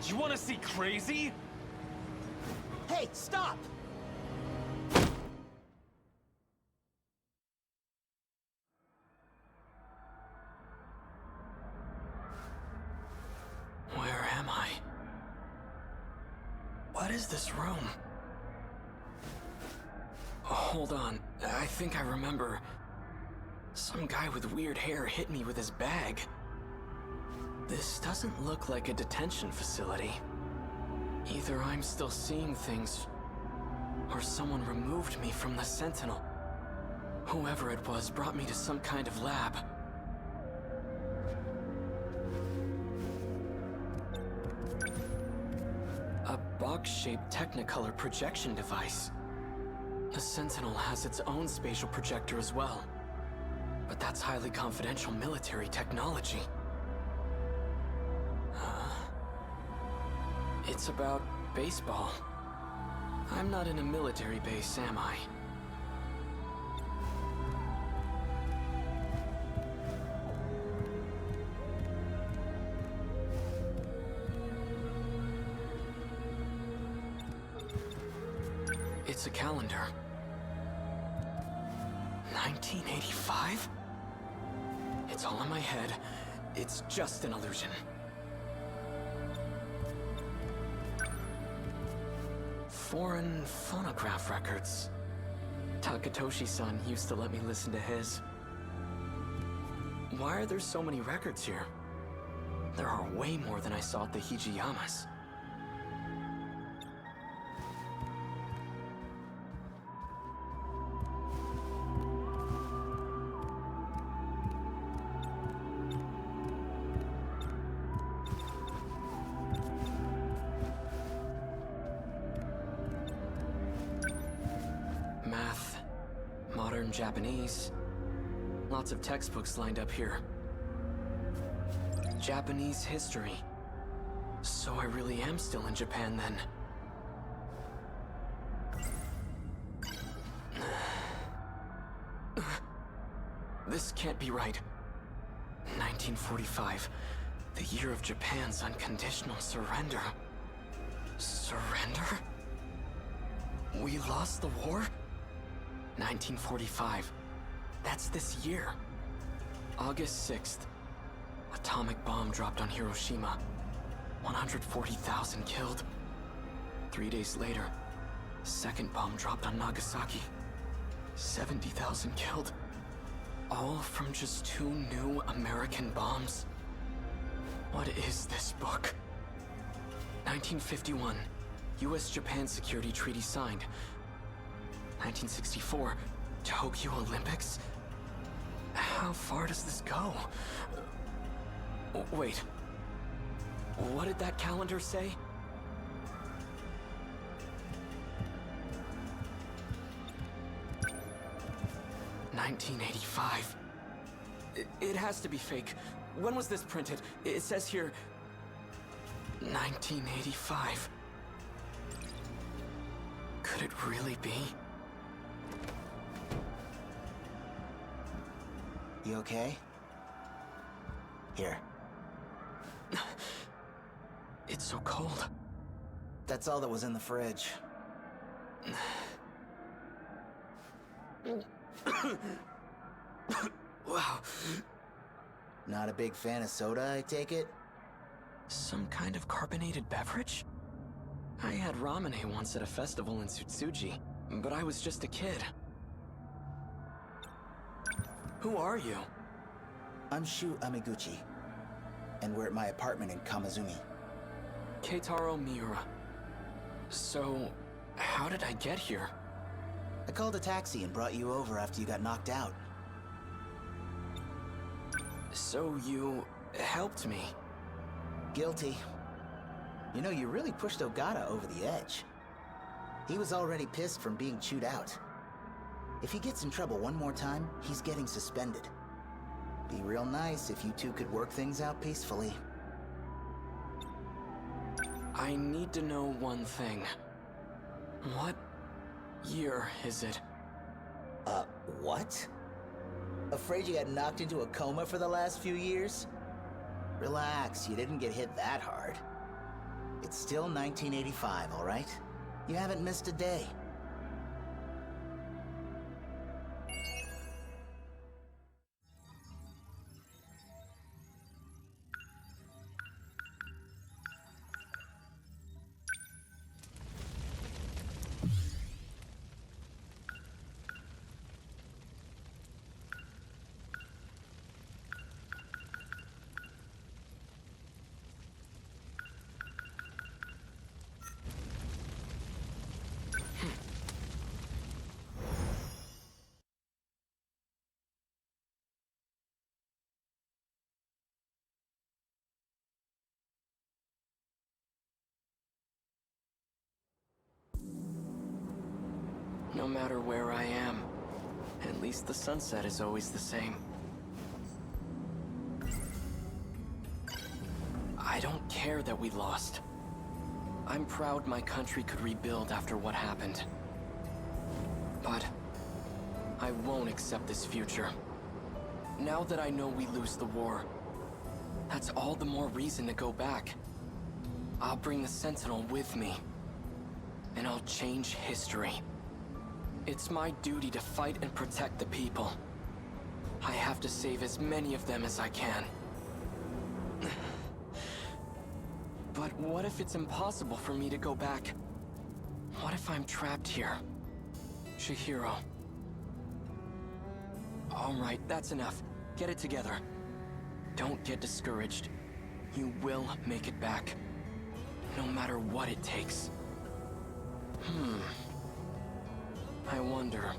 You want to see crazy? Hey, stop! Where am I? What is this room? Hold on, I think I remember. Some guy with weird hair hit me with his bag. This doesn't look like a detention facility. Either I'm still seeing things, or someone removed me from the Sentinel. Whoever it was brought me to some kind of lab. A box-shaped Technicolor projection device. The Sentinel has its own spatial projector as well. But that's highly confidential military technology. It's about baseball. I'm not in a military base, am I? It's a calendar. 1985? It's all in my head. It's just an illusion. Foreign phonograph records. Takatoshi-san used to let me listen to his. Why are there so many records here? There are way more than I saw at the Hijiyamas. Math, modern Japanese. Lots of textbooks lined up here. Japanese history. So I really am still in Japan then. This can't be right. 1945, the year of Japan's unconditional surrender. Surrender? We lost the war? 1945. That's this year. August 6th. Atomic bomb dropped on Hiroshima. 140,000 killed. 3 days later, second bomb dropped on Nagasaki. 70,000 killed. All from just 2 new American bombs. What is this book? 1951, US-Japan Security Treaty signed. 1964, Tokyo Olympics? How far does this go? Wait. What did that calendar say? $1985. It has to be fake. When was this printed? It says here... 1985. Could it really be? You okay? Here. It's so cold. That's all that was in the fridge. Wow. Not a big fan of soda, I take it? Some kind of carbonated beverage? I had ramen once at a festival in Tsutsuji, but I was just a kid. Who are you? I'm Shu Amiguchi, and we're at my apartment in Kamazumi. Keitaro Miura. So, how did I get here? I called a taxi and brought you over after you got knocked out. So you helped me? Guilty. You know, you really pushed Ogata over the edge. He was already pissed from being chewed out. If he gets in trouble one more time, he's getting suspended. Be real nice if you two could work things out peacefully. I need to know one thing. What year is it? What? Afraid you got knocked into a coma for the last few years? Relax, you didn't get hit that hard. It's still 1985, all right? You haven't missed a day. No matter where I am, at least the sunset is always the same. I don't care that we lost. I'm proud my country could rebuild after what happened. But I won't accept this future. Now that I know we lose the war, that's all the more reason to go back. I'll bring the Sentinel with me, and I'll change history. It's my duty to fight and protect the people. I have to save as many of them as I can. But what if it's impossible for me to go back? What if I'm trapped here? Chihiro. Alright, that's enough. Get it together. Don't get discouraged. You will make it back. No matter what it takes. I wonder,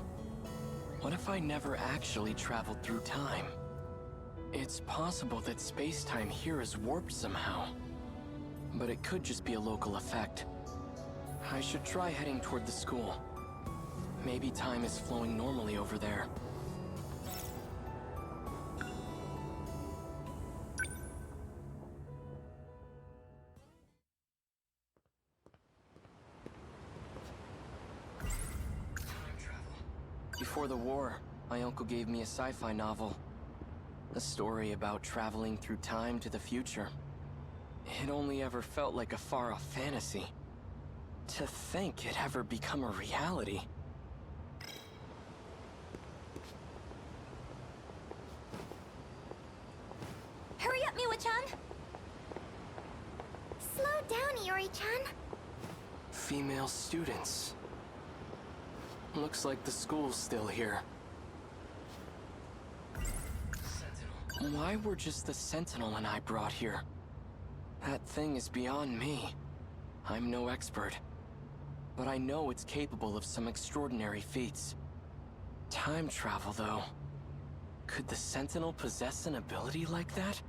what if I never actually traveled through time? It's possible that space-time here is warped somehow. But it could just be a local effect. I should try heading toward the school. Maybe time is flowing normally over there. Before the war, my uncle gave me a sci-fi novel. A story about traveling through time to the future. It only ever felt like a far-off fantasy. To think it ever become a reality. Hurry up, Miwa-chan! Slow down, Iori-chan. Female students. Looks like the school's still here. Why were just the Sentinel and I brought here? That thing is beyond me. I'm no expert. But I know it's capable of some extraordinary feats. Time travel, though. Could the Sentinel possess an ability like that?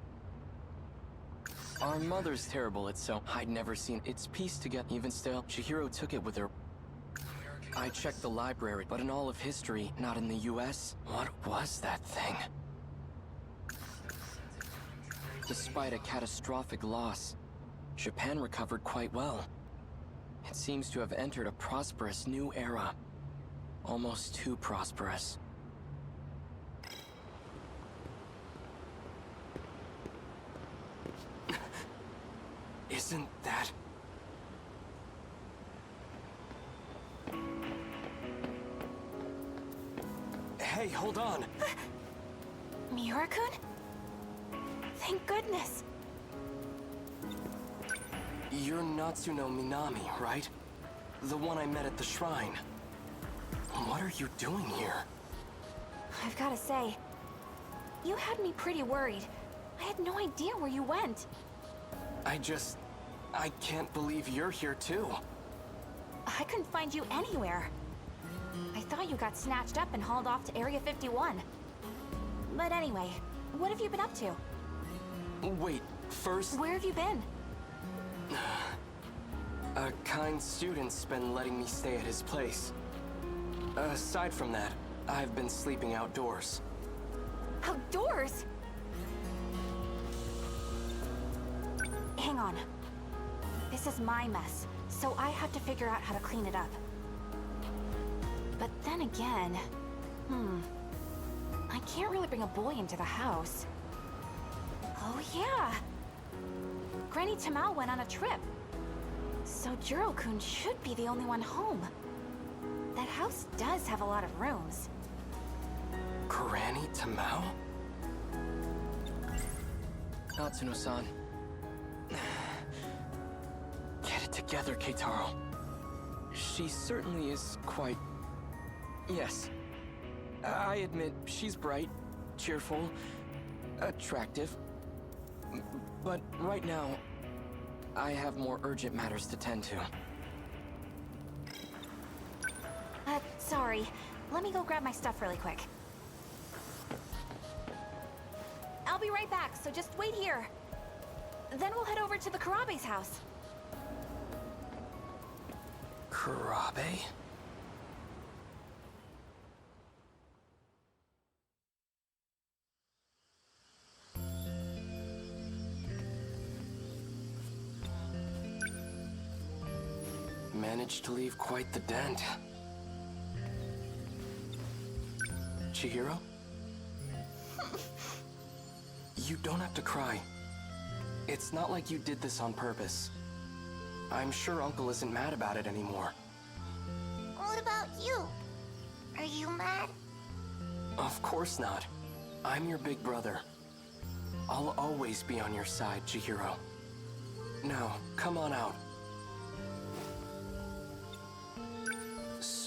Our mother's terrible at so I'd never seen its piece together. Even still, Chihiro took it with her. I checked the library, but in all of history, not in the US, what was that thing? Despite a catastrophic loss, Japan recovered quite well. It seems to have entered a prosperous new era. Almost too prosperous. Isn't that... Hey, hold on! Miura-kun? Thank goodness. You're Natsuno Minami, right? The one I met at the shrine. What are you doing here? I've gotta say, you had me pretty worried. I had no idea where you went. I can't believe you're here too. I couldn't find you anywhere. I thought you got snatched up and hauled off to Area 51. But anyway, what have you been up to? Wait, first... Where have you been? A kind student's been letting me stay at his place. Aside from that, I've been sleeping outdoors. Outdoors? Hang on. This is my mess, so I have to figure out how to clean it up. But then again... I can't really bring a boy into the house. Oh yeah! Granny Tamao went on a trip. So Jiro-kun should be the only one home. That house does have a lot of rooms. Granny Tamao? Natsuno-san. Get it together, Keitaro. She certainly is quite... Yes. I admit, she's bright, cheerful, attractive. But right now, I have more urgent matters to tend to. Sorry. Let me go grab my stuff really quick. I'll be right back, so just wait here. Then we'll head over to the Karabe's house. Karabe? Managed to leave quite the dent. Chihiro? You don't have to cry. It's not like you did this on purpose. I'm sure Uncle isn't mad about it anymore. What about you? Are you mad? Of course not. I'm your big brother. I'll always be on your side, Chihiro. Now, come on out.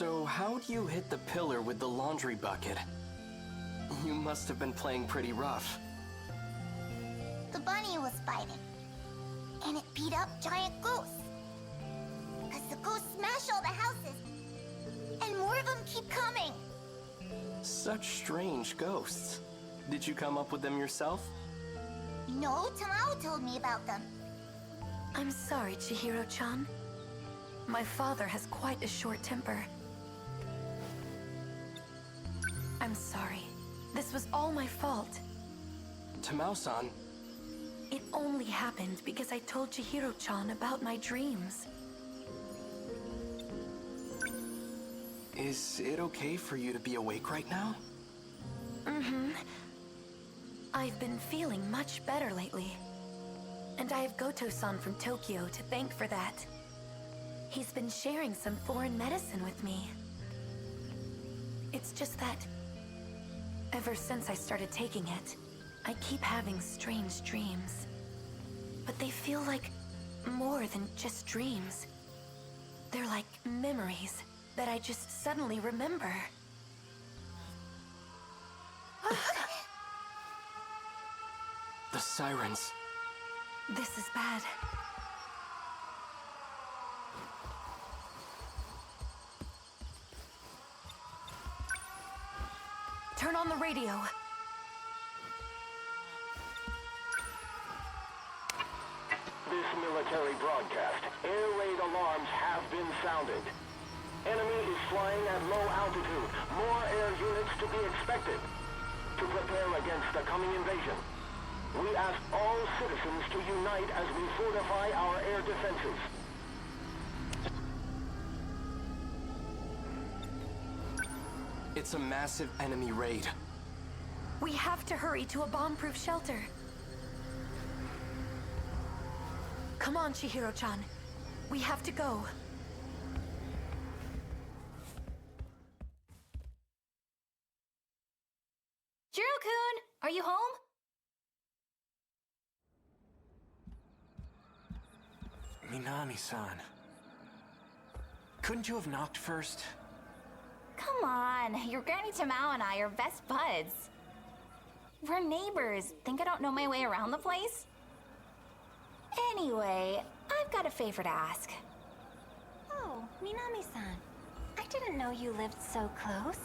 So how'd you hit the pillar with the laundry bucket? You must have been playing pretty rough. The bunny was fighting. And it beat up giant ghosts. Because the ghosts smash all the houses. And more of them keep coming. Such strange ghosts. Did you come up with them yourself? No, Tamao told me about them. I'm sorry, Chihiro-chan. My father has quite a short temper. I'm sorry. This was all my fault. Tamao-san. It only happened because I told Chihiro-chan about my dreams. Is it okay for you to be awake right now? Mm-hmm. I've been feeling much better lately. And I have Goto-san from Tokyo to thank for that. He's been sharing some foreign medicine with me. It's just that ever since I started taking it, I keep having strange dreams. But they feel like more than just dreams. They're like memories that I just suddenly remember. The sirens. This is bad. Turn on the radio. This military broadcast. Air raid alarms have been sounded. Enemy is flying at low altitude. More air units to be expected. To prepare against the coming invasion, we ask all citizens to unite as we fortify our air defenses. It's a massive enemy raid. We have to hurry to a bomb-proof shelter. Come on, Chihiro-chan. We have to go. Jiro-kun, are you home? Minami-san. Couldn't you have knocked first? Come on, your Granny Tamao and I are best buds. We're neighbors. Think I don't know my way around the place? Anyway, I've got a favor to ask. Oh, Minami-san. I didn't know you lived so close.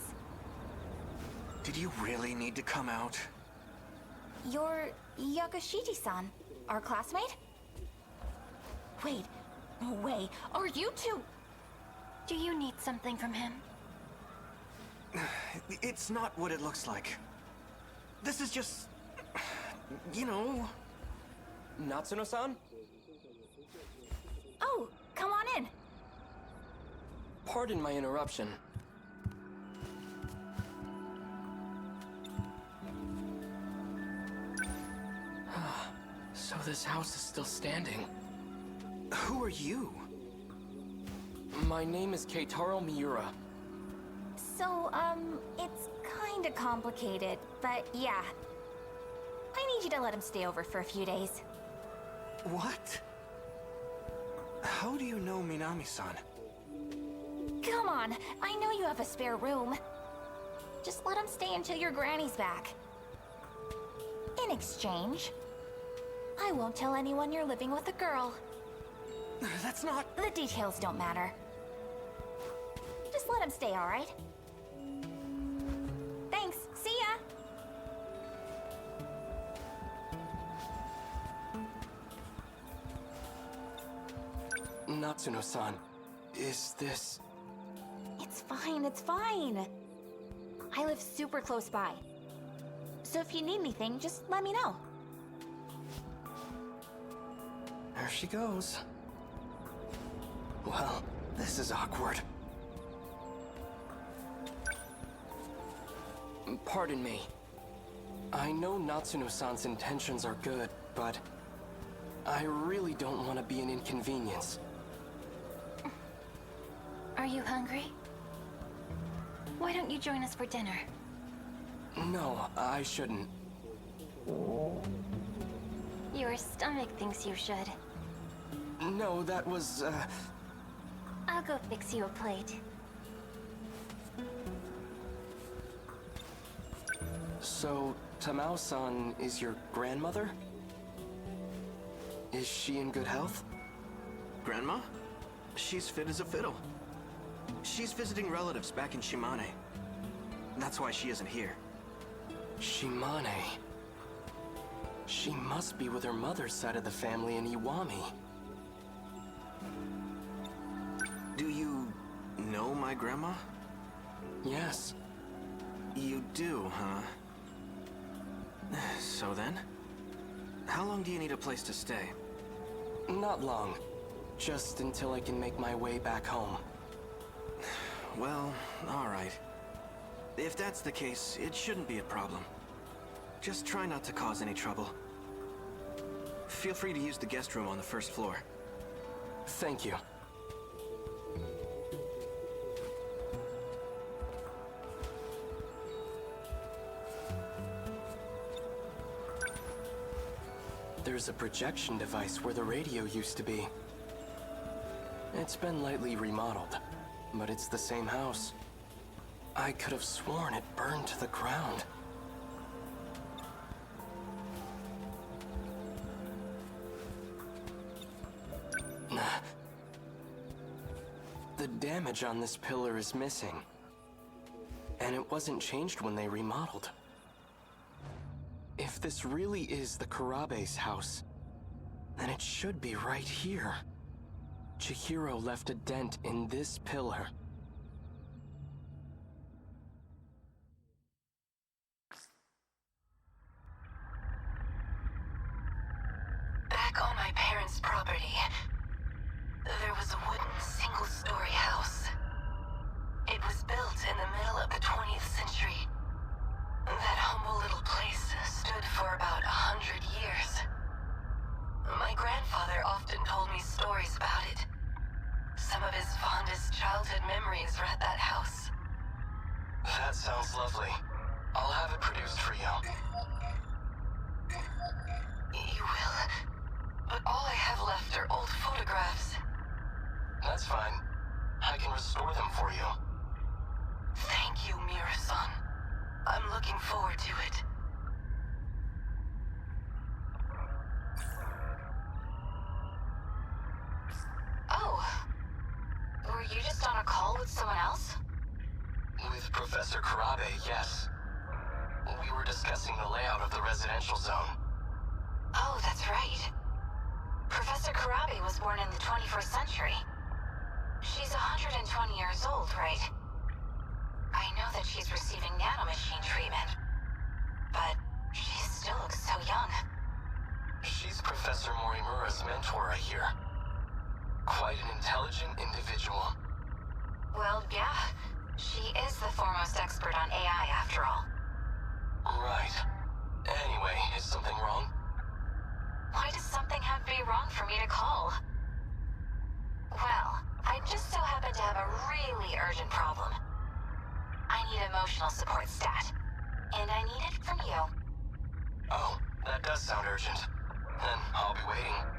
Did you really need to come out? You're Yakushiji-san, our classmate? Wait, no way. Are you two? Do you need something from him? It's not what it looks like. This is just... you know... Natsuno-san? Oh, come on in. Pardon my interruption. So this house is still standing. Who are you? My name is Keitaro Miura. So, it's kinda complicated, but yeah. I need you to let him stay over for a few days. What? How do you know Minami-san? Come on, I know you have a spare room. Just let him stay until your granny's back. In exchange, I won't tell anyone you're living with a girl. That's not... The details don't matter. Just let him stay, all right? Thanks. See ya! Natsuno-san, is this... It's fine, it's fine. I live super close by. So if you need anything, just let me know. There she goes. Well, this is awkward. Pardon me. I know Natsuno-san's intentions are good, but I really don't want to be an inconvenience. Are you hungry? Why don't you join us for dinner? No, I shouldn't. Your stomach thinks you should. No, that was, I'll go fix you a plate. So, Tamao-san is your grandmother? Is she in good health? Grandma? She's fit as a fiddle. She's visiting relatives back in Shimane. That's why she isn't here. Shimane. She must be with her mother's side of the family in Iwami. Do you know my grandma? Yes. You do, huh? So then? How long do you need a place to stay? Not long. Just until I can make my way back home. Well, alright. If that's the case, it shouldn't be a problem. Just try not to cause any trouble. Feel free to use the guest room on the first floor. Thank you. There's a projection device where the radio used to be. It's been lightly remodeled, but it's the same house. I could have sworn it burned to the ground. The damage on this pillar is missing. And it wasn't changed when they remodeled. If this really is the Kurabe's house, then it should be right here. Chihiro left a dent in this pillar. Back on my parents' property, there was a wooden single-story house. It was built in the middle of the 20th century. That humble little place stood for about 100 years. My grandfather often told me stories about it. Some of his fondest childhood memories were at that house. That sounds lovely. I'll have it produced for you. You will? But all I have left are old photographs. That's fine. I can restore them for you. Thank you, Mira-san. I'm looking forward to it. Oh. Were you just on a call with someone else? With Professor Kurabe, yes. We were discussing the layout of the residential zone. Oh, that's right. Professor Kurabe was born in the 21st century. She's 120 years old, right? I know that she's receiving nanomachine treatment, but she still looks so young. She's Professor Morimura's mentor, I hear. Quite an intelligent individual. Well, yeah. She is the foremost expert on AI, after all. Right. Anyway, is something wrong? Why does something have to be wrong for me to call? Well, I just so happen to have a really urgent problem. I need emotional support stat. And I need it from you. Oh, that does sound urgent. Then I'll be waiting.